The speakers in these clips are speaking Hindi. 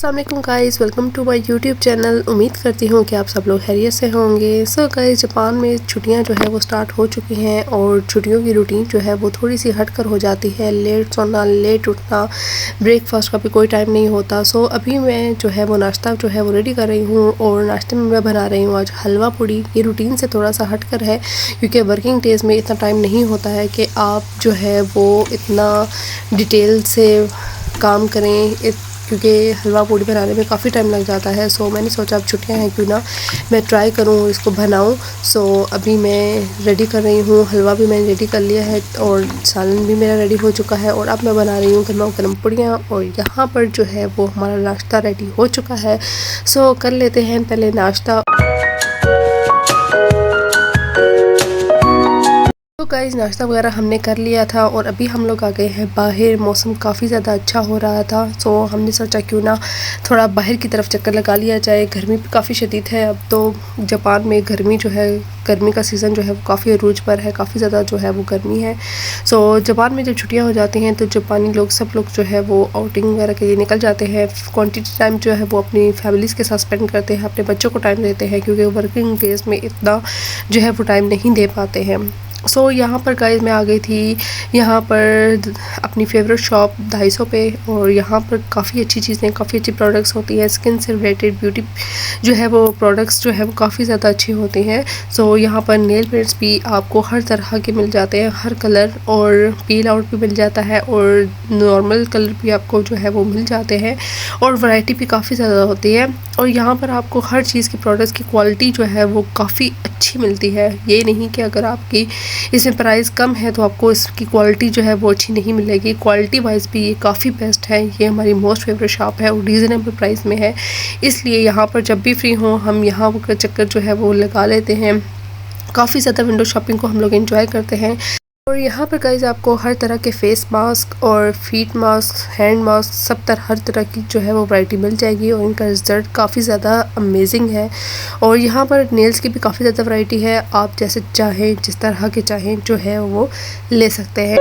अस्सलाम वालेकुम guys, welcome to my YouTube channel. उम्मीद करती हूँ कि आप सब लोग खैरियत से होंगे। सो गाइस, जापान में छुट्टियाँ जो है वो स्टार्ट हो चुकी हैं और छुट्टियों की रूटीन जो है वो थोड़ी सी हटकर हो जाती है। लेट सोना, लेट उठना, ब्रेकफास्ट का भी कोई टाइम नहीं होता। सो अभी मैं जो है वो नाश्ता जो है वो रेडी कर रही हूँ और नाश्ते में मैं बना रही हूँ आज हलवा पूड़ी। ये रूटीन से थोड़ा सा हटकर है क्योंकि वर्किंग डेज़ में इतना टाइम नहीं होता है कि आप जो है वो इतना डिटेल से काम करें, क्योंकि हलवा पूड़ी बनाने में काफ़ी टाइम लग जाता है। सो मैंने सोचा अब छुट्टियां हैं, क्यों ना मैं ट्राई करूं, इसको बनाऊं। सो अभी मैं रेडी कर रही हूं। हलवा भी मैंने रेडी कर लिया है और सालन भी मेरा रेडी हो चुका है और अब मैं बना रही हूं गर्मा गर्म पूड़ियाँ। और यहाँ पर जो है वो हमारा नाश्ता रेडी हो चुका है। सो कर लेते हैं पहले नाश्ता। तो गाइस, नाश्ता वगैरह हमने कर लिया था और अभी हम लोग आ गए हैं बाहर। मौसम काफ़ी ज़्यादा अच्छा हो रहा था, सो हमने सोचा क्यों ना थोड़ा बाहर की तरफ चक्कर लगा लिया जाए। गर्मी भी काफ़ी शदीद है अब तो जापान में। गर्मी जो है, गर्मी का सीज़न जो है वो काफ़ी अरूज पर है, काफ़ी ज़्यादा जो है वो गर्मी है। सो जापान में जब छुट्टियाँ हो जाती हैं तो जापानी लोग सब लोग जो है वो आउटिंग वगैरह के लिए निकल जाते हैं। क्वांटिटी टाइम जो है वो अपनी फैमिलीज़ के साथ स्पेंड करते हैं, अपने बच्चों को टाइम देते हैं, क्योंकि वर्किंग डेज़ में इतना जो है वो टाइम नहीं दे पाते हैं। सो यहाँ पर गाइस मैं आ गई थी यहाँ पर अपनी फेवरेट शॉप 250 पे। और यहाँ पर काफ़ी अच्छी चीज़ें, काफ़ी अच्छी प्रोडक्ट्स होती हैं। स्किन से रिलेटेड ब्यूटी जो है वो प्रोडक्ट्स जो है वो काफ़ी ज़्यादा अच्छी होती हैं। सो यहाँ पर नेल पेंट्स भी आपको हर तरह के मिल जाते हैं, हर कलर, और पील आउट भी मिल जाता है और नॉर्मल कलर भी आपको जो है वो मिल जाते हैं। और वैरायटी भी काफ़ी ज़्यादा होती है। और यहाँ पर आपको हर चीज़ की प्रोडक्ट्स की क्वालिटी जो है वो काफ़ी अच्छी मिलती है। ये नहीं कि अगर आपकी इसमें प्राइस कम है तो आपको इसकी क्वालिटी जो है वो अच्छी नहीं मिलेगी। क्वालिटी वाइज भी ये काफ़ी बेस्ट है। ये हमारी मोस्ट फेवरेट शॉप है और रीज़नेबल प्राइस में है, इसलिए यहाँ पर जब भी फ्री हों हम यहाँ का चक्कर जो है वो लगा लेते हैं। काफ़ी ज़्यादा विंडो शॉपिंग को हम लोग एंजॉय करते हैं। और यहाँ पर गाइज आपको हर तरह के फेस मास्क और फीट मास्क, हैंड मास्क, सब तरह हर तरह की जो है वो वैरायटी मिल जाएगी और इनका रिज़ल्ट काफ़ी ज़्यादा अमेजिंग है। और यहाँ पर नेल्स की भी काफ़ी ज़्यादा वैरायटी है। आप जैसे चाहें, जिस तरह के चाहें जो है वो ले सकते हैं।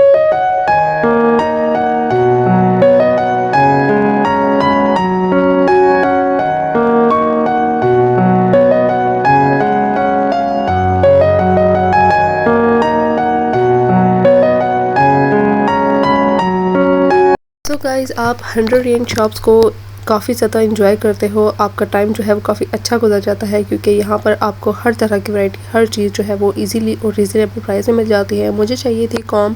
तो गाइज़, आप 100 येन शॉप्स को काफ़ी ज़्यादा इंजॉय करते हो। आपका टाइम जो है वो काफ़ी अच्छा गुजर जाता है, क्योंकि यहाँ पर आपको हर तरह की वैरायटी, हर चीज़ जो है वो इजीली और रीज़नेबल प्राइस में मिल जाती है। मुझे चाहिए थी कॉम,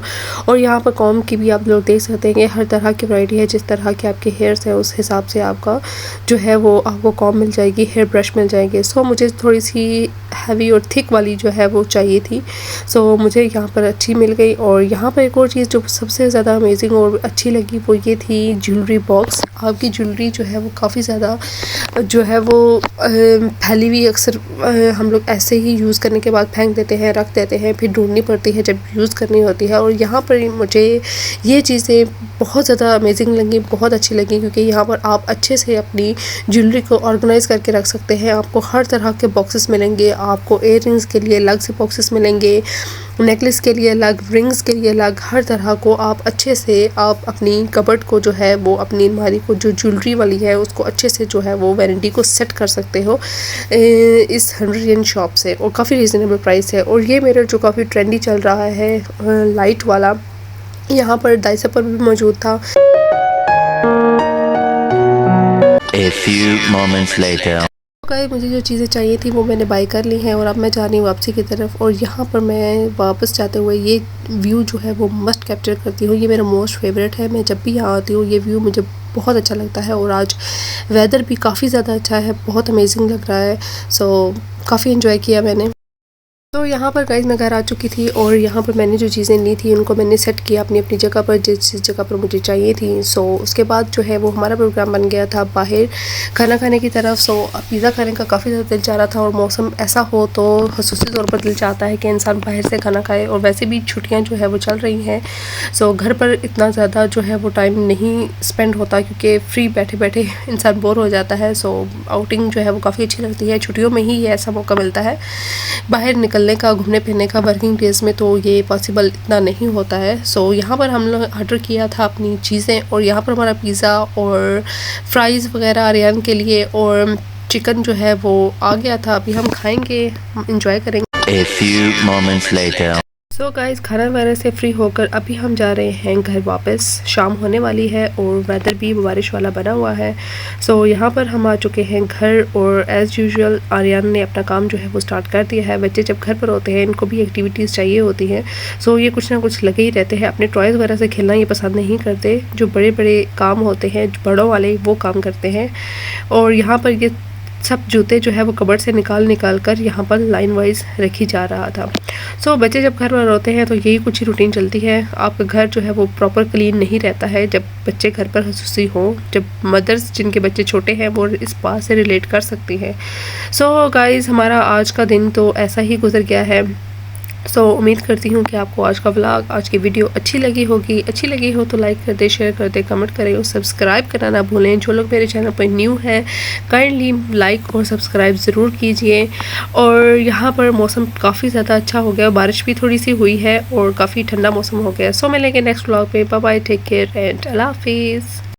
और यहाँ पर कॉम की भी आप लोग देख सकते हैं कि हर तरह की वैरायटी है। जिस तरह के आपके हेयर्स है उस हिसाब से आपका जो है वो आपको कॉम मिल जाएगी, हेयर ब्रश मिल जाएंगे। सो मुझे थोड़ी सी हैवी और थिक वाली जो है वो चाहिए थी, सो मुझे यहाँ पर अच्छी मिल गई। और यहाँ पर एक और चीज़ जो सबसे ज़्यादा अमेजिंग और अच्छी लगी वो ये थी ज्वेलरी बॉक्स। आपकी ज्वेलरी जो है वो काफ़ी ज़्यादा जो है वो फैली हुई अक्सर हम लोग ऐसे ही यूज़ करने के बाद फेंक देते हैं, रख देते हैं, फिर ढूंढनी पड़ती है जब यूज़ करनी होती है। और यहाँ पर मुझे ये चीज़ें बहुत ज़्यादा अमेजिंग लगी, बहुत अच्छी लगी, क्योंकि यहाँ पर आप अच्छे से अपनी ज्वेलरी को ऑर्गेनाइज़ करके रख सकते हैं। आपको हर तरह के बॉक्सेस मिलेंगे, आपको इयररिंग्स के लिए अलग से बॉक्सेस मिलेंगे, नेकलेस के लिए अलग, रिंग्स के लिए अलग, हर तरह को आप अच्छे से आप अपनी कबर्ड को जो है वो, अपनी अलमारी को जो ज्वेलरी वाली है उसको अच्छे से जो है वो वैरायटी को सेट कर सकते हो इस 100 येन शॉप से। और काफ़ी रीज़नेबल प्राइस है। और ये मेरा जो काफ़ी ट्रेंडी चल रहा है लाइट वाला, यहाँ पर 250 पर भी मौजूद था। A few moments later. Guys, मुझे जो चीज़ें चाहिए थी वो मैंने बाई कर ली हैं और अब मैं जा रही हूँ वापसी की तरफ। और यहाँ पर मैं वापस जाते हुए ये व्यू जो है वो मस्ट कैप्चर करती हूँ। ये मेरा मोस्ट फेवरेट है। मैं जब भी यहाँ आती हूँ ये व्यू मुझे बहुत अच्छा लगता है। और आज वेदर भी काफ़ी ज़्यादा अच्छा है, बहुत अमेजिंग लग रहा है। सो काफ़ी इन्जॉय किया मैंने। तो यहाँ पर गाइस मैं घर आ चुकी थी और यहाँ पर मैंने जो चीज़ें ली थी उनको मैंने सेट किया अपनी अपनी जगह पर, जिस जगह पर मुझे चाहिए थी। सो उसके बाद जो है वो हमारा प्रोग्राम बन गया था बाहर खाना खाने की तरफ। सो पिज़्ज़ा खाने का काफ़ी ज़्यादा दिल चाह रहा था और मौसम ऐसा हो तो ख़ुसूसी तौर पर दिल चाहता है कि इंसान बाहर से खाना खाए। और वैसे भी छुट्टियाँ जो है वो चल रही हैं, सो घर पर इतना ज़्यादा जो है वो टाइम नहीं स्पेंड होता, क्योंकि फ्री बैठे बैठे इंसान बोर हो जाता है। सो आउटिंग जो है वो काफ़ी अच्छी लगती है। छुट्टियों में ही ये ऐसा मौका मिलता है बाहर निकल निकलने का, घूमने फिरने का वर्किंग डेज़ में तो ये पॉसिबल इतना नहीं होता है। सो यहाँ पर हम लोग ऑर्डर किया था अपनी चीज़ें और यहाँ पर हमारा पिज़्ज़ा और फ्राइज़ वगैरह आर्यन के लिए और चिकन जो है वो आ गया था। अभी हम खाएंगे, हम इंजॉय करेंगे। A few moments later. So guys, खाना वगैरह से फ्री होकर अभी हम जा रहे हैं घर वापस। शाम होने वाली है और वेदर भी बारिश वाला बना हुआ है। सो यहाँ पर हम आ चुके हैं घर और एज़ यूजुअल आर्यन ने अपना काम जो है वो स्टार्ट कर दिया है। बच्चे जब घर पर होते हैं इनको भी एक्टिविटीज़ चाहिए होती हैं। सो ये कुछ ना कुछ लगे ही रहते हैं, अपने टॉयज़ वगैरह से खेलना ये पसंद नहीं करते। जो बड़े बड़े काम होते हैं बड़ों वाले वो काम करते हैं। और यहाँ पर ये सब जूते जो है वो कबर्ड से निकाल कर यहाँ पर लाइन वाइज रखी जा रहा था। सो बच्चे जब घर पर होते हैं तो यही कुछ ही रूटीन चलती है। आपका घर जो है वो प्रॉपर क्लीन नहीं रहता है जब बच्चे घर पर खसूसी हों। जब मदर्स जिनके बच्चे छोटे हैं वो इस बात से रिलेट कर सकती हैं। सो गाइज़, हमारा आज का दिन तो ऐसा ही गुजर गया है। सो उम्मीद करती हूँ कि आपको आज का व्लॉग, आज की वीडियो अच्छी लगी होगी। अच्छी लगी हो तो लाइक कर दे, शेयर कर दे, कमेंट करें और सब्सक्राइब करना ना भूलें। जो लोग मेरे चैनल पर न्यू हैं काइंडली लाइक और सब्सक्राइब ज़रूर कीजिए। और यहाँ पर मौसम काफ़ी ज़्यादा अच्छा हो गया, बारिश भी थोड़ी सी हुई है और काफ़ी ठंडा मौसम हो गया। सो मिलेंगे नेक्स्ट व्लॉग पे। Bye bye, take care and अल्लाह हाफिज़।